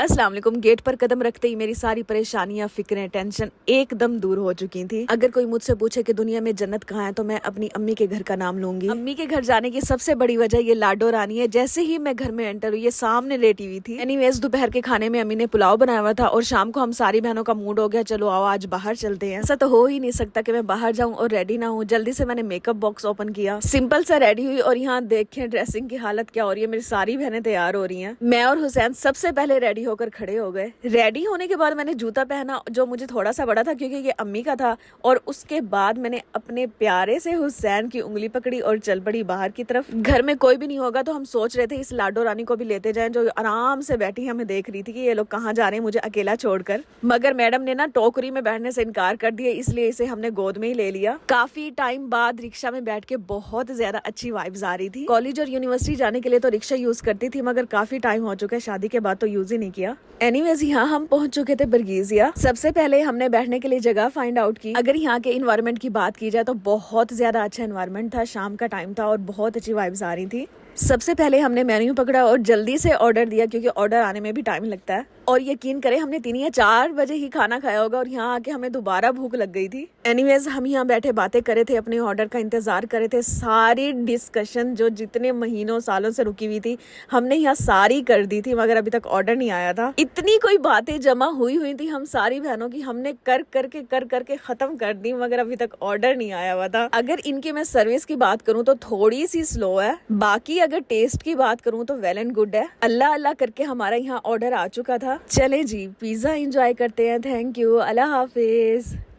अस्सलाम वालेकुम। गेट पर कदम रखते ही मेरी सारी परेशानियां, फिक्रें, टेंशन एकदम दूर हो चुकी थी। अगर कोई मुझसे पूछे कि दुनिया में जन्नत कहाँ है तो मैं अपनी अम्मी के घर का नाम लूंगी। अम्मी के घर जाने की सबसे बड़ी वजह ये लाडो रानी है। जैसे ही मैं घर में एंटर हुई, ये सामने लेटी हुई थी। एनीवेज, दोपहर के खाने में अम्मी ने पुलाव बनाया हुआ था और शाम को हम सारी बहनों का मूड हो गया, चलो आओ आज बाहर चलते हैं। ऐसा तो हो ही नहीं सकता कि मैं बाहर जाऊँ और रेडी ना हूँ। जल्दी से मैंने मेकअप बॉक्स ओपन किया, सिंपल सा रेडी हुई और यहाँ देखें ड्रेसिंग की हालत क्या हो रही है। मेरी सारी बहनें तैयार हो रही है, मैं और हुसैन सबसे पहले रेडी होकर खड़े हो गए। रेडी होने के बाद मैंने जूता पहना जो मुझे थोड़ा सा बड़ा था क्योंकि ये अम्मी का था, और उसके बाद मैंने अपने प्यारे से हुसैन की उंगली पकड़ी और चल पड़ी बाहर की तरफ। घर में कोई भी नहीं होगा तो हम सोच रहे थे इस लाडो रानी को भी लेते जाएं, जो आराम से बैठी हमें देख रही थी कि ये लोग कहाँ जा रहे हैं मुझे अकेला छोड़कर। मगर मैडम ने ना टोकरी में बैठने से इनकार कर दिया, इसलिए इसे हमने गोद में ही ले लिया। काफी टाइम बाद रिक्शा में बैठ के बहुत ज्यादा अच्छी वाइब्स आ रही थी। कॉलेज और यूनिवर्सिटी जाने के लिए तो रिक्शा यूज करती थी, मगर काफी टाइम हो चुका है, शादी के बाद तो यूज ही नहीं किया। एनीवेज, यहाँ हम पहुंच चुके थे बर्गीजिया। सबसे पहले हमने बैठने के लिए जगह फाइंड आउट की। अगर यहाँ के इन्वायरमेंट की बात की जाए तो बहुत ज्यादा अच्छा इन्वायरमेंट था, शाम का टाइम था और बहुत अच्छी वाइब्स आ रही थी। सबसे पहले हमने मेन्यू पकड़ा और जल्दी से ऑर्डर दिया क्योंकि ऑर्डर आने में भी टाइम लगता है। और यकीन करें हमने 3 या 4 बजे ही खाना खाया होगा और यहाँ आके हमें दोबारा भूख लग गई थी। एनीवेज, हम यहाँ बैठे बातें कर रहे थे, अपने ऑर्डर का इंतजार कर रहे थे। सारी डिस्कशन जो जितने महीनों सालों से रुकी हुई थी हमने यहाँ सारी कर दी थी, मगर अभी तक ऑर्डर नहीं आया था। इतनी कोई बातें जमा हुई थी हम सारी बहनों की, हमने कर करके खत्म कर दी, मगर अभी तक ऑर्डर नहीं आया हुआ था। अगर इनकी मैं सर्विस की बात करूँ तो थोड़ी सी स्लो है, बाकी अगर टेस्ट की बात करूँ तो वेल एंड गुड है। अल्लाह अल्लाह करके हमारा यहाँ ऑर्डर आ चुका था। चले जी, पिज्जा एंजॉय करते हैं। Thank you, Allah Hafiz.